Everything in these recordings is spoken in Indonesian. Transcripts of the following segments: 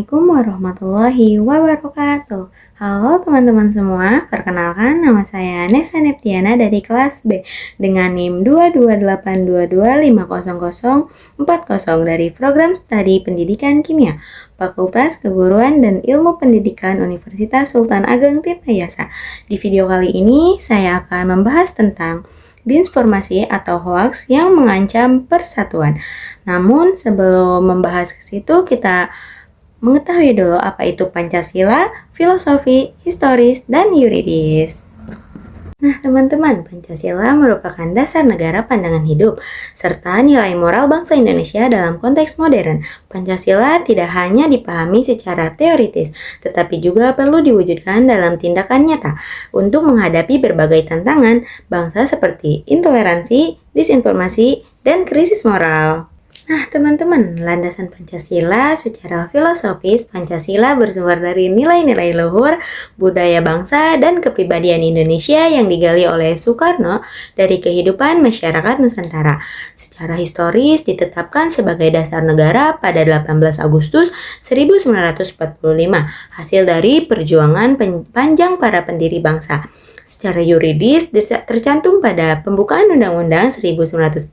Assalamualaikum warahmatullahi wabarakatuh. Halo teman-teman semua, perkenalkan nama saya Nesa Neptiana dari kelas B dengan NIM 228225040 dari program studi Pendidikan Kimia, Fakultas Keguruan dan Ilmu Pendidikan Universitas Sultan Ageng Tirtayasa. Di video kali ini saya akan membahas tentang disinformasi atau hoax yang mengancam persatuan. Namun sebelum membahas ke situ, kita mengetahui dulu apa itu Pancasila, filosofi, historis, dan yuridis. Nah teman-teman, Pancasila merupakan dasar negara pandangan hidup, serta nilai moral bangsa Indonesia dalam konteks modern. Pancasila tidak hanya dipahami secara teoritis, tetapi juga perlu diwujudkan dalam tindakan nyata untuk menghadapi berbagai tantangan bangsa seperti intoleransi, disinformasi, dan krisis moral. Nah teman-teman, landasan Pancasila secara filosofis, Pancasila bersumber dari nilai-nilai luhur, budaya bangsa, dan kepribadian Indonesia yang digali oleh Soekarno dari kehidupan masyarakat Nusantara. Secara historis ditetapkan sebagai dasar negara pada 18 Agustus 1945, hasil dari perjuangan panjang para pendiri bangsa. Secara yuridis tercantum pada pembukaan Undang-Undang 1945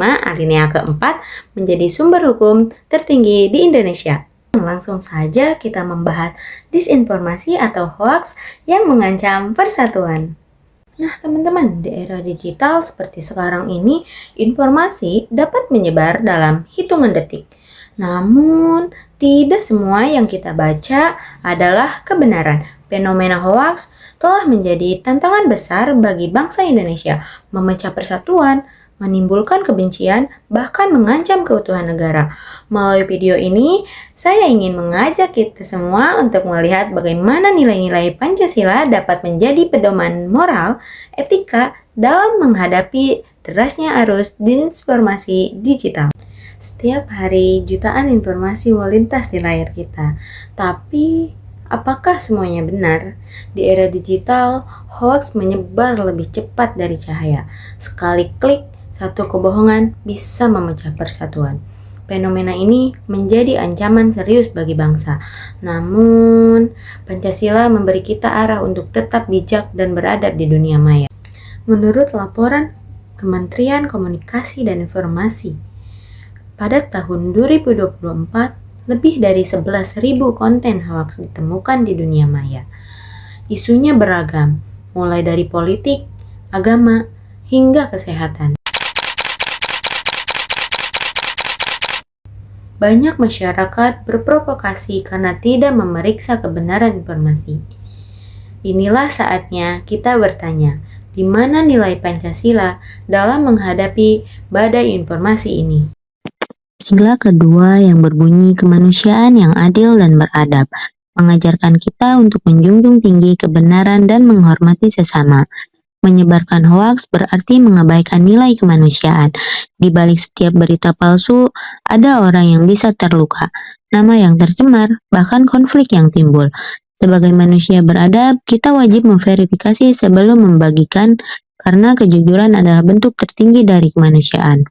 alinea keempat menjadi sumber hukum tertinggi di Indonesia. Langsung saja kita membahas disinformasi atau hoax yang mengancam persatuan. Nah teman-teman, di era digital seperti sekarang ini, informasi dapat menyebar dalam hitungan detik. Namun, tidak semua yang kita baca adalah kebenaran. Fenomena hoax telah menjadi tantangan besar bagi bangsa Indonesia, memecah persatuan, menimbulkan kebencian, bahkan mengancam keutuhan negara. Melalui video ini, saya ingin mengajak kita semua untuk melihat bagaimana nilai-nilai Pancasila dapat menjadi pedoman moral, etika dalam menghadapi derasnya arus disinformasi digital. Setiap hari jutaan informasi melintas di layar kita, tapi apakah semuanya benar? Di era digital, hoax menyebar lebih cepat dari cahaya. Sekali klik, satu kebohongan bisa memecah persatuan. Fenomena ini menjadi ancaman serius bagi bangsa. Namun, Pancasila memberi kita arah untuk tetap bijak dan beradab di dunia maya. Menurut laporan Kementerian Komunikasi dan Informasi, pada tahun 2024, lebih dari 11.000 konten hoax ditemukan di dunia maya. Isunya beragam, mulai dari politik, agama, hingga kesehatan. Banyak masyarakat berprovokasi karena tidak memeriksa kebenaran informasi. Inilah saatnya kita bertanya, di mana nilai Pancasila dalam menghadapi badai informasi ini? Sila kedua yang berbunyi kemanusiaan yang adil dan beradab, mengajarkan kita untuk menjunjung tinggi kebenaran dan menghormati sesama. Menyebarkan hoaks berarti mengabaikan nilai kemanusiaan. Di balik setiap berita palsu, ada orang yang bisa terluka, nama yang tercemar, bahkan konflik yang timbul. Sebagai manusia beradab, kita wajib memverifikasi sebelum membagikan, karena kejujuran adalah bentuk tertinggi dari kemanusiaan.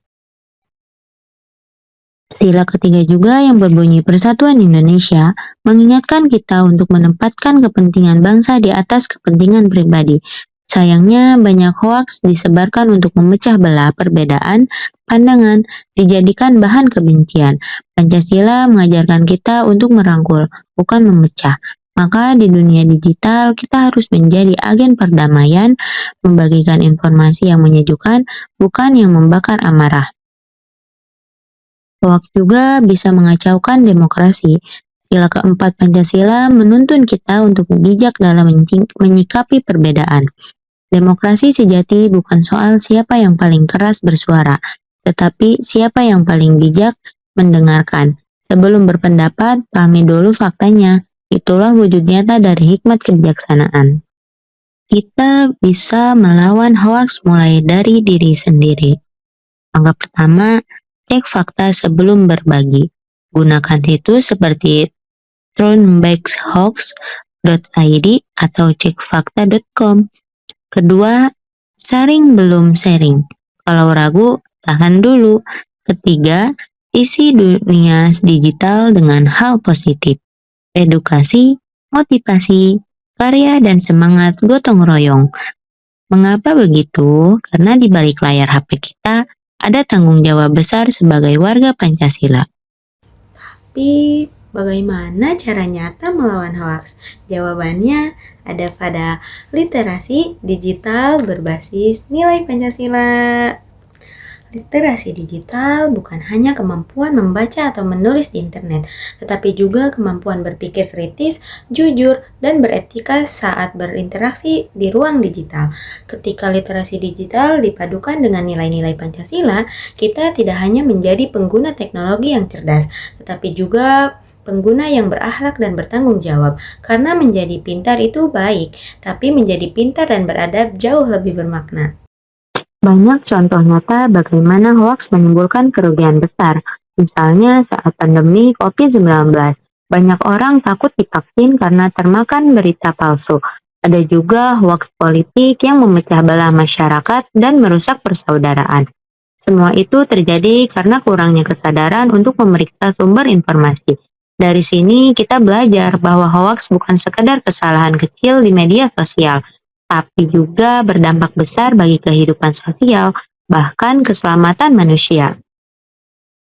Sila ketiga juga yang berbunyi Persatuan Indonesia mengingatkan kita untuk menempatkan kepentingan bangsa di atas kepentingan pribadi. Sayangnya banyak hoaks disebarkan untuk memecah belah perbedaan pandangan, dijadikan bahan kebencian. Pancasila mengajarkan kita untuk merangkul, bukan memecah. Maka di dunia digital kita harus menjadi agen perdamaian, membagikan informasi yang menyejukkan, bukan yang membakar amarah. Hoaks juga bisa mengacaukan demokrasi. Sila keempat Pancasila menuntun kita untuk bijak dalam menyikapi perbedaan. Demokrasi sejati bukan soal siapa yang paling keras bersuara, tetapi siapa yang paling bijak mendengarkan. Sebelum berpendapat, pahami dulu faktanya. Itulah wujud nyata dari hikmat kebijaksanaan. Kita bisa melawan hoaks mulai dari diri sendiri. Langkah pertama, cek fakta sebelum berbagi. Gunakan situs seperti thrownbackshoax.id atau cekfakta.com. Kedua, sharing belum sharing. Kalau ragu, tahan dulu. Ketiga, isi dunia digital dengan hal positif. edukasi, motivasi, karya, dan semangat gotong royong. Mengapa begitu? Karena di balik layar HP kita ada tanggung jawab besar sebagai warga Pancasila. Tapi bagaimana cara nyata melawan hoaks? Jawabannya ada pada literasi digital berbasis nilai Pancasila. Literasi digital bukan hanya kemampuan membaca atau menulis di internet, tetapi juga kemampuan berpikir kritis, jujur, dan beretika saat berinteraksi di ruang digital. Ketika literasi digital dipadukan dengan nilai-nilai Pancasila, kita tidak hanya menjadi pengguna teknologi yang cerdas, tetapi juga pengguna yang berakhlak dan bertanggung jawab. Karena menjadi pintar itu baik, tapi menjadi pintar dan beradab jauh lebih bermakna. Banyak contoh nyata bagaimana hoaks menimbulkan kerugian besar. Misalnya saat pandemi COVID-19, banyak orang takut divaksin karena termakan berita palsu. Ada juga hoaks politik yang memecah belah masyarakat dan merusak persaudaraan. Semua itu terjadi karena kurangnya kesadaran untuk memeriksa sumber informasi. Dari sini kita belajar bahwa hoaks bukan sekadar kesalahan kecil di media sosial, tapi juga berdampak besar bagi kehidupan sosial, bahkan keselamatan manusia.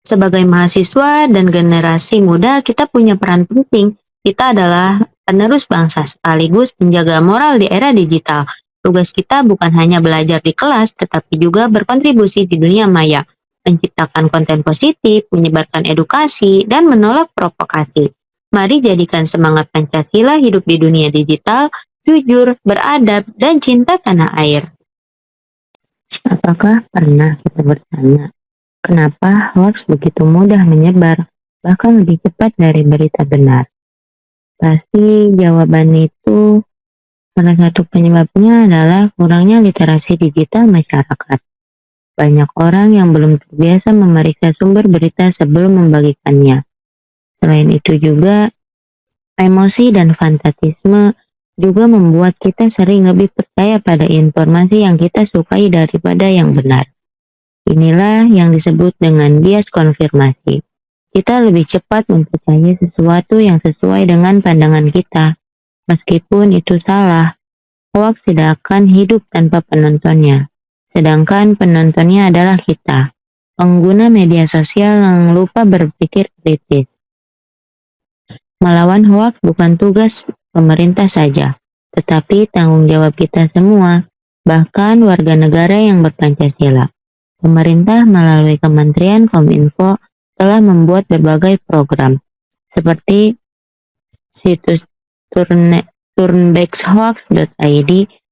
Sebagai mahasiswa dan generasi muda, kita punya peran penting. Kita adalah penerus bangsa sekaligus penjaga moral di era digital. Tugas kita bukan hanya belajar di kelas, tetapi juga berkontribusi di dunia maya, menciptakan konten positif, menyebarkan edukasi, dan menolak provokasi. Mari jadikan semangat Pancasila hidup di dunia digital, jujur, beradab, dan cinta tanah air. Apakah pernah kita bertanya, kenapa hoax begitu mudah menyebar, bahkan lebih cepat dari berita benar? Pasti jawaban itu salah satu penyebabnya adalah kurangnya literasi digital masyarakat. Banyak orang yang belum terbiasa memeriksa sumber berita sebelum membagikannya. Selain itu juga, emosi dan fanatisme juga membuat kita sering lebih percaya pada informasi yang kita sukai daripada yang benar. Inilah yang disebut dengan bias konfirmasi. Kita lebih cepat mempercayai sesuatu yang sesuai dengan pandangan kita. Meskipun itu salah, hoax tidak akan hidup tanpa penontonnya. Sedangkan penontonnya adalah kita, pengguna media sosial yang lupa berpikir kritis. Melawan hoaks bukan tugas pemerintah saja, tetapi tanggung jawab kita semua, bahkan warga negara yang berpancasila. Pemerintah melalui Kementerian Kominfo telah membuat berbagai program, seperti situs turnbackhoax.id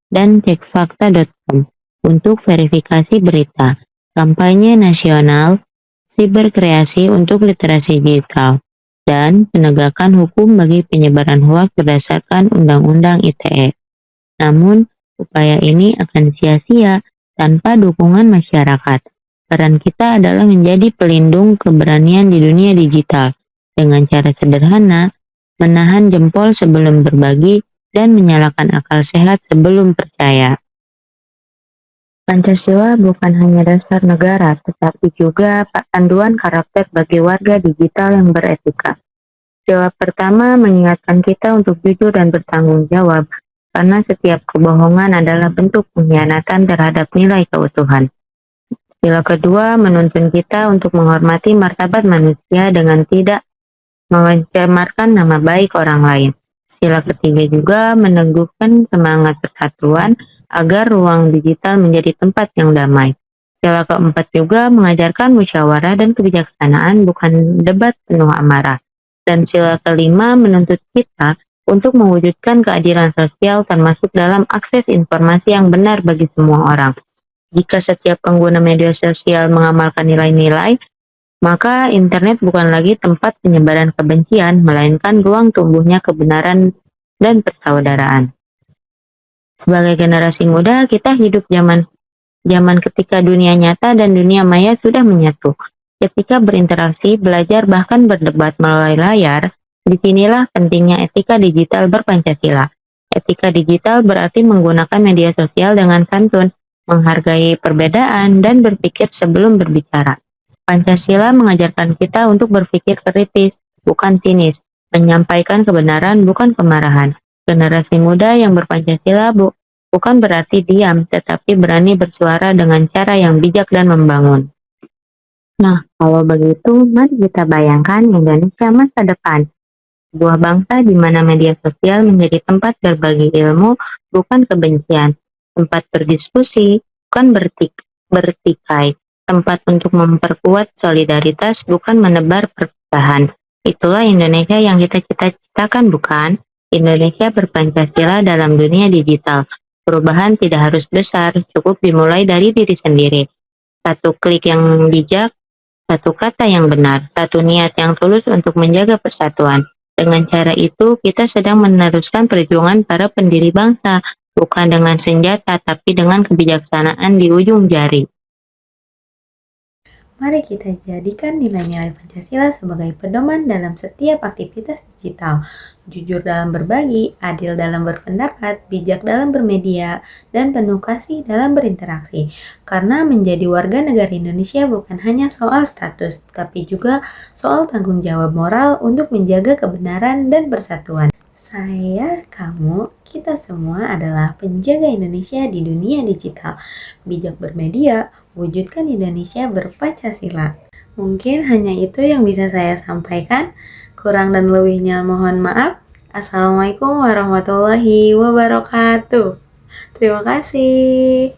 dan cekfakta.com untuk verifikasi berita, kampanye nasional, siberkreasi untuk literasi digital, dan penegakan hukum bagi penyebaran hoaks berdasarkan Undang-Undang ITE. Namun, upaya ini akan sia-sia tanpa dukungan masyarakat. Peran kita adalah menjadi pelindung keberanian di dunia digital dengan cara sederhana, menahan jempol sebelum berbagi, dan menyalakan akal sehat sebelum percaya. Pancasila bukan hanya dasar negara, tetapi juga panduan karakter bagi warga digital yang beretika. Jawab pertama mengingatkan kita untuk jujur dan bertanggung jawab, karena setiap kebohongan adalah bentuk pengkhianatan terhadap nilai keutuhan. Sila kedua menuntun kita untuk menghormati martabat manusia dengan tidak mencemarkan nama baik orang lain. Sila ketiga juga meneguhkan semangat persatuan agar ruang digital menjadi tempat yang damai. Sila keempat juga mengajarkan musyawarah dan kebijaksanaan, bukan debat penuh amarah. Dan sila kelima menuntut kita untuk mewujudkan keadilan sosial termasuk dalam akses informasi yang benar bagi semua orang. Jika setiap pengguna media sosial mengamalkan nilai-nilai, maka internet bukan lagi tempat penyebaran kebencian, melainkan ruang tumbuhnya kebenaran dan persaudaraan. Sebagai generasi muda, kita hidup zaman ketika dunia nyata dan dunia maya sudah menyatu. Ketika berinteraksi, belajar, bahkan berdebat melalui layar, disinilah pentingnya etika digital berpancasila. Etika digital berarti menggunakan media sosial dengan santun, menghargai perbedaan, dan berpikir sebelum berbicara. Pancasila mengajarkan kita untuk berpikir kritis, bukan sinis, menyampaikan kebenaran bukan kemarahan. Generasi muda yang berpancasila bukan berarti diam, tetapi berani bersuara dengan cara yang bijak dan membangun. Nah, kalau begitu, mari kita bayangkan Indonesia masa depan. Sebuah bangsa di mana media sosial menjadi tempat berbagi ilmu, bukan kebencian. Tempat berdiskusi, bukan bertikai. Tempat untuk memperkuat solidaritas, bukan menebar perpecahan. Itulah Indonesia yang kita cita-citakan, bukan? Indonesia berpancasila dalam dunia digital. Perubahan tidak harus besar, cukup dimulai dari diri sendiri. Satu klik yang bijak, satu kata yang benar, satu niat yang tulus untuk menjaga persatuan. Dengan cara itu, kita sedang meneruskan perjuangan para pendiri bangsa, bukan dengan senjata, tapi dengan kebijaksanaan di ujung jari. Mari kita jadikan nilai-nilai Pancasila sebagai pedoman dalam setiap aktivitas digital. Jujur dalam berbagi, adil dalam berpendapat, bijak dalam bermedia, dan penuh kasih dalam berinteraksi. Karena menjadi warga negara Indonesia bukan hanya soal status, tapi juga soal tanggung jawab moral untuk menjaga kebenaran dan persatuan. Saya, kamu, kita semua adalah penjaga Indonesia di dunia digital. Bijak bermedia, wujudkan Indonesia berpancasila. Mungkin hanya itu yang bisa saya sampaikan. Kurang dan lebihnya mohon maaf. Assalamualaikum warahmatullahi wabarakatuh. Terima kasih.